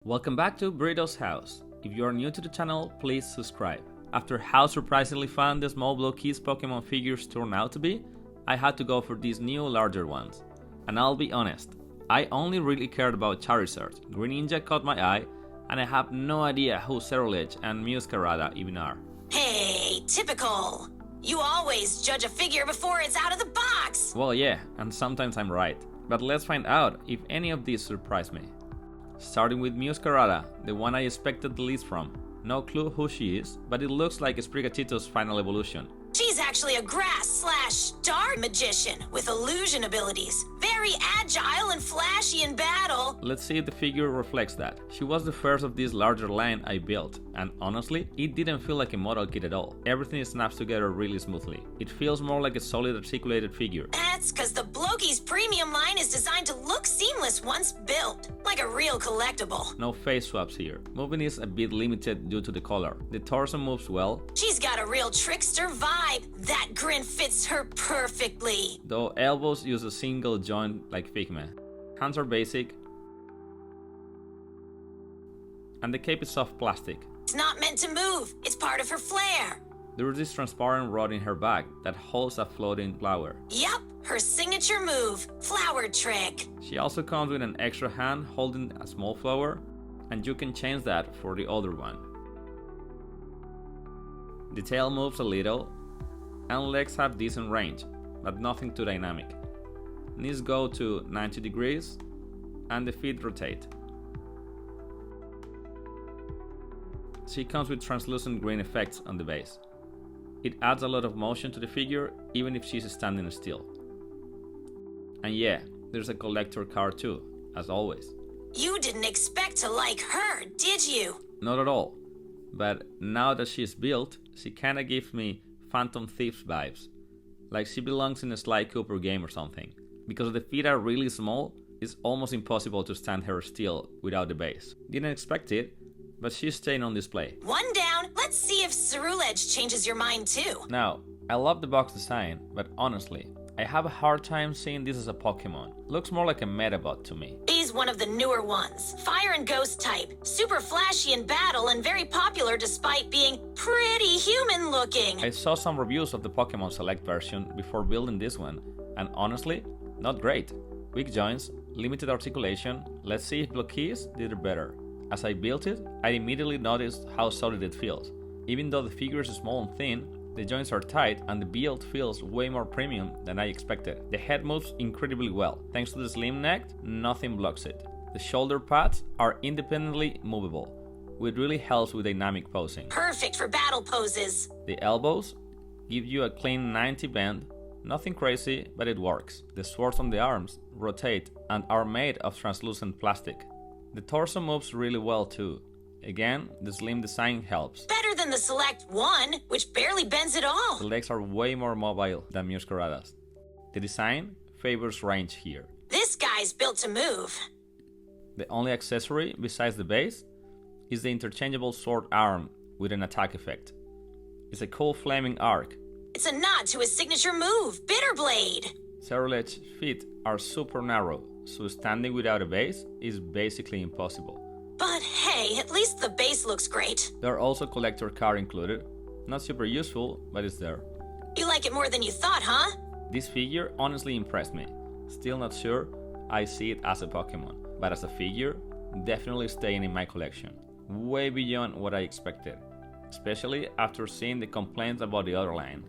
Welcome back to Burrito's House. If you are new to the channel, please subscribe. After how surprisingly fun the small Blokees Pokémon figures turned out to be, I had to go for these new larger ones. And I'll be honest, I only really cared about Charizard. Greninja caught my eye, and I have no idea who Ceruledge and Meowscarada even are. Hey, typical! You always judge a figure before it's out of the box! Well, yeah, and sometimes I'm right. But let's find out if any of these surprise me. Starting with Meowscarada, the one I expected the least from. No clue who she is, but it looks like Sprigatito's final evolution. She's actually a grass/star magician with illusion abilities. Very agile and flashy in battle. Let's see if the figure reflects that. She was the first of this larger line I built, and honestly, it didn't feel like a model kit at all. Everything snaps together really smoothly. It feels more like a solid articulated figure. That's because the Blokees premium line is designed to look seamless once built, like a real collectible. No face swaps here. Movement is a bit limited due to the color. The torso moves well. She's got a real trickster vibe. That grin fits her perfectly. Though elbows use a single joint like Figma. Hands are basic. And the cape is soft plastic. It's not meant to move. It's part of her flair. There is this transparent rod in her back that holds a floating flower. Yup, her signature move, flower trick. She also comes with an extra hand holding a small flower, and you can change that for the other one. The tail moves a little, and legs have decent range, but nothing too dynamic. Knees go to 90 degrees, and the feet rotate. She comes with translucent green effects on the base. It adds a lot of motion to the figure, even if she's standing still. And yeah, there's a collector card too, as always. You didn't expect to like her, did you? Not at all. But now that she's built, she kinda gives me Phantom Thieves vibes. Like she belongs in a Sly Cooper game or something. Because the feet are really small, it's almost impossible to stand her still without the base. Didn't expect it, but she's staying on display. One down. Let's see if Ceruledge changes your mind too. Now, I love the box design, but honestly, I have a hard time seeing this as a Pokemon. Looks more like a Metabot to me. He's one of the newer ones. Fire and ghost type. Super flashy in battle and very popular despite being pretty human looking. I saw some reviews of the Pokemon Select version before building this one, and honestly, not great. Weak joints, limited articulation. Let's see if Blokees did it better. As I built it, I immediately noticed how solid it feels. Even though the figure is small and thin, the joints are tight and the build feels way more premium than I expected. The head moves incredibly well. Thanks to the slim neck, nothing blocks it. The shoulder pads are independently movable, which really helps with dynamic posing. Perfect for battle poses. The elbows give you a clean 90 bend. Nothing crazy, but it works. The swords on the arms rotate and are made of translucent plastic. The torso moves really well too. Again, the slim design helps. Better than the Select one, which barely bends at all. The legs are way more mobile than Meowscarada's. The design favors range here. This guy's built to move. The only accessory besides the base is the interchangeable sword arm with an attack effect. It's a cool flaming arc. It's a nod to his signature move, Bitter Blade. Ceruledge's feet are super narrow, so standing without a base is basically impossible. But hey, at least the base looks great. There are also collector card included. Not super useful, but it's there. You like it more than you thought, huh? This figure honestly impressed me. Still not sure I see it as a Pokemon, but as a figure, definitely staying in my collection. Way beyond what I expected, especially after seeing the complaints about the other line.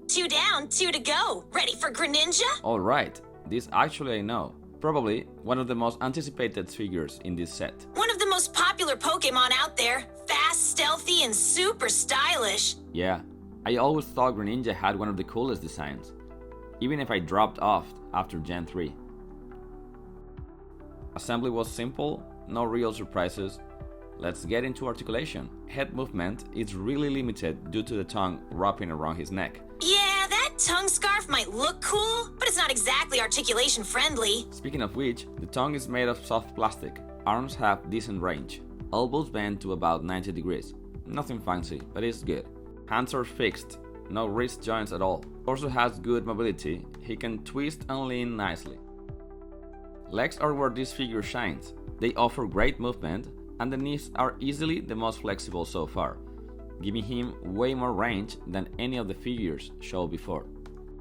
2 down, 2 to go. Ready for Greninja? Alright, this actually I know. Probably one of the most anticipated figures in this set. One of the most popular Pokemon out there. Fast, stealthy, and super stylish. Yeah, I always thought Greninja had one of the coolest designs, even if I dropped off after Gen 3. Assembly was simple, no real surprises. Let's get into articulation. Head movement is really limited due to the tongue wrapping around his neck. Yeah, that tongue scarf might look cool, but it's not exactly articulation friendly. Speaking of which, the tongue is made of soft plastic. Arms have decent range. Elbows bend to about 90 degrees. Nothing fancy, but it's good. Hands are fixed, no wrist joints at all. Also has good mobility, he can twist and lean nicely. Legs are where this figure shines. They offer great movement, and the knees are easily the most flexible so far, giving him way more range than any of the figures shown before.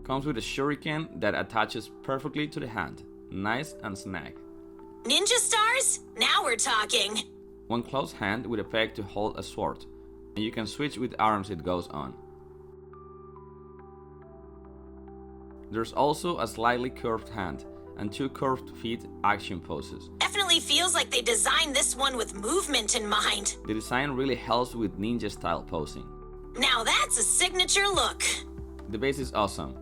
Comes with a shuriken that attaches perfectly to the hand, nice and snag. Ninja stars? Now we're talking. One closed hand with a peg to hold a sword, and you can switch with arms it goes on. There's also a slightly curved hand and 2 curved feet action poses. Definitely feels like they designed this one with movement in mind. The design really helps with ninja style posing. Now that's a signature look. The base is awesome.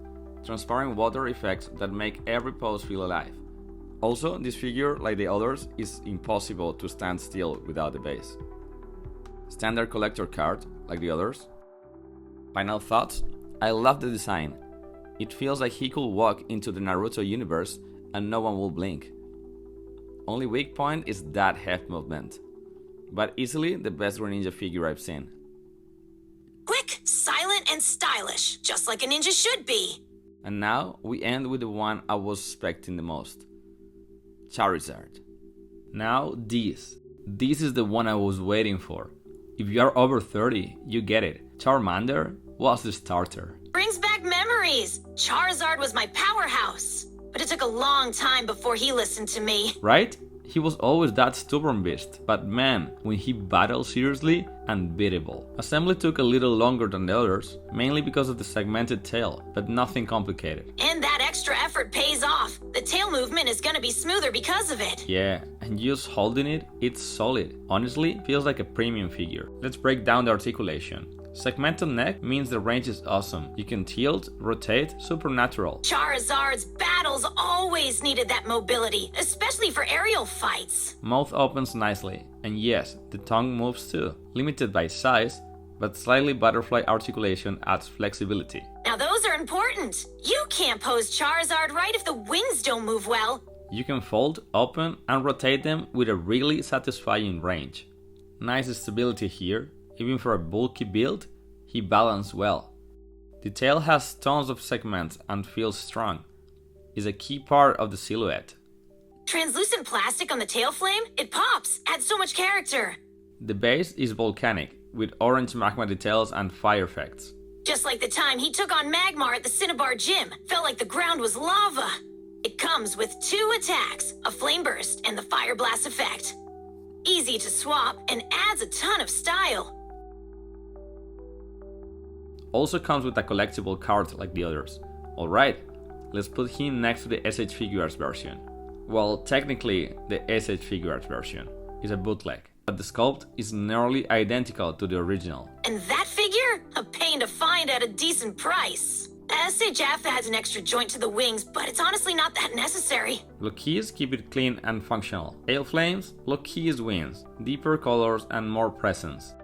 Transparent water effects that make every pose feel alive. Also, this figure, like the others, is impossible to stand still without the base. Standard collector card, like the others. Final thoughts? I love the design. It feels like he could walk into the Naruto universe and no one will blink. Only weak point is that heft movement, but easily the best Greninja figure I've seen. Quick, silent, and stylish, just like a ninja should be. And now we end with the one I was expecting the most. Charizard. Now this is the one I was waiting for. If you are over 30, you get it. Charmander was the starter. Brings back memories. Charizard was my powerhouse. But it took a long time before he listened to me. Right? He was always that stubborn beast, but man, when he battled seriously, unbeatable. Assembly took a little longer than the others, mainly because of the segmented tail, but nothing complicated. And that extra effort pays off. The tail movement is gonna be smoother because of it. Yeah, and just holding it, it's solid. Honestly, feels like a premium figure. Let's break down the articulation. Segmented neck means the range is awesome. You can tilt, rotate, supernatural. Charizard's battles always needed that mobility, especially for aerial fights. Mouth opens nicely, and yes, the tongue moves too. Limited by size, but slightly butterfly articulation adds flexibility. Now those are important. You can't pose Charizard right if the wings don't move well. You can fold, open, and rotate them with a really satisfying range. Nice stability here. Even for a bulky build, he balanced well. The tail has tons of segments and feels strong. Is a key part of the silhouette. Translucent plastic on the tail flame? It pops, adds so much character. The base is volcanic, with orange magma details and fire effects. Just like the time he took on Magmar at the Cinnabar gym. Felt like the ground was lava. It comes with 2 attacks, a flame burst and the fire blast effect. Easy to swap and adds a ton of style. Also comes with a collectible card like the others. Alright, let's put him next to the SH Figuarts version. Well, technically the SH Figuarts version is a bootleg, but the sculpt is nearly identical to the original. And that figure? A pain to find at a decent price. SHF adds an extra joint to the wings, but it's honestly not that necessary. Blokees keep it clean and functional. Tail flames, Blokees wins, deeper colors and more presence.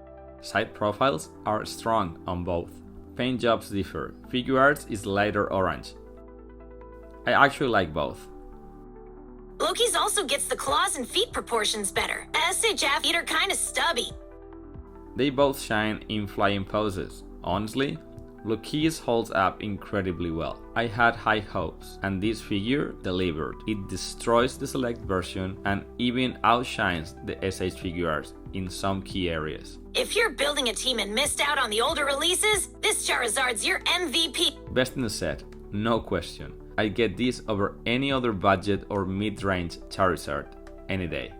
Side profiles are strong on both. Paint jobs differ. Figuarts is lighter orange. I actually like both. Blokees also gets the claws and feet proportions better. SHF feet are kinda stubby. They both shine in flying poses. Honestly, Blokees holds up incredibly well. I had high hopes, and this figure delivered. It destroys the select version and even outshines the SH Figuarts in some key areas. If you're building a team and missed out on the older releases, this Charizard's your MVP. Best in the set, no question. I get this over any other budget or mid-range Charizard any day.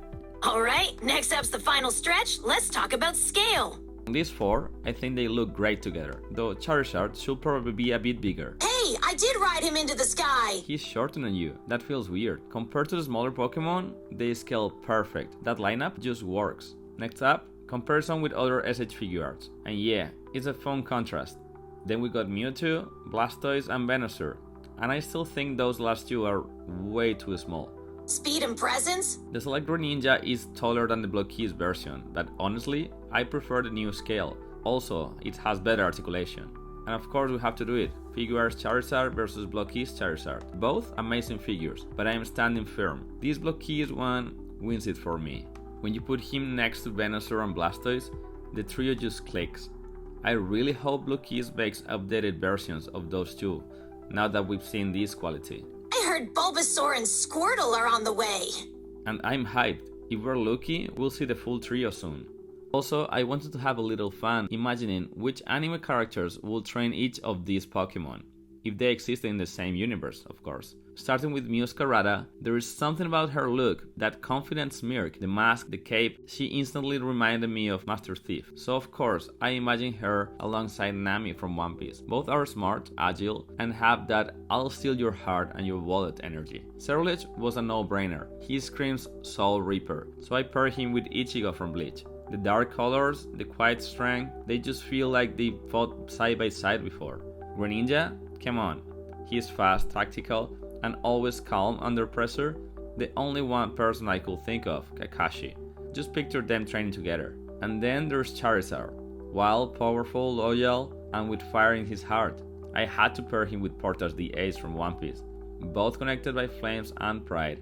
Alright, next up's the final stretch. Let's talk about scale. These 4, I think they look great together, though Charizard should probably be a bit bigger. Hey, I did ride him into the sky! He's shorter than you, that feels weird. Compared to the smaller Pokemon, they scale perfect. That lineup just works. Next up, comparison with other SH Figuarts. And yeah, it's a fun contrast. Then we got Mewtwo, Blastoise and Venusaur. And I still think those last 2 are way too small. Speed and presence? The Select Greninja is taller than the Blokees version, but honestly, I prefer the new scale. Also, it has better articulation. And of course we have to do it. Figuarts Charizard versus Blokees Charizard. Both amazing figures, but I am standing firm. This Blokees one wins it for me. When you put him next to Venusaur and Blastoise, the trio just clicks. I really hope Blokees makes updated versions of those 2, now that we've seen this quality. I heard Bulbasaur and Squirtle are on the way. And I'm hyped. If we're lucky, we'll see the full trio soon. Also, I wanted to have a little fun imagining which anime characters will train each of these Pokemon, if they exist in the same universe, of course. Starting with Meowscarada, there is something about her look, that confident smirk, the mask, the cape, she instantly reminded me of Master Thief. So of course, I imagine her alongside Nami from One Piece. Both are smart, agile, and have that I'll steal your heart and your wallet energy. Ceruledge was a no-brainer. He screams Soul Reaper, so I pair him with Ichigo from Bleach. The dark colors, the quiet strength, they just feel like they fought side by side before. Greninja? Come on. He is fast, tactical, and always calm under pressure. The only one person I could think of, Kakashi. Just picture them training together. And then there's Charizard. Wild, powerful, loyal, and with fire in his heart. I had to pair him with Portage the Ace from One Piece. Both connected by flames and pride.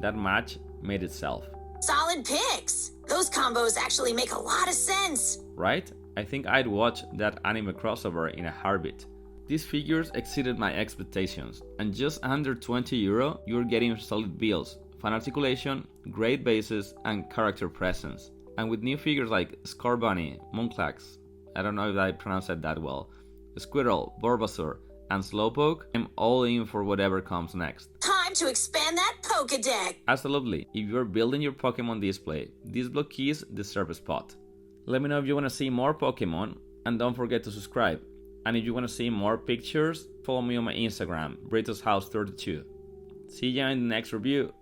That match made itself. Solid picks! Those combos actually make a lot of sense. Right? I think I'd watch that anime crossover in a heartbeat. These figures exceeded my expectations, and just under €20, you're getting solid builds, fan articulation, great bases, and character presence. And with new figures like Scorbunny, Munchlax, I don't know if I pronounced it that well, Squirtle, Bulbasaur, and Slowpoke, I'm all in for whatever comes next. Time to expand that Pokédex! Absolutely, if you're building your Pokemon display, these Blokees deserve a spot. Let me know if you want to see more Pokemon, and don't forget to subscribe. And if you want to see more pictures, follow me on my Instagram, BritosHouse32. See ya in the next review.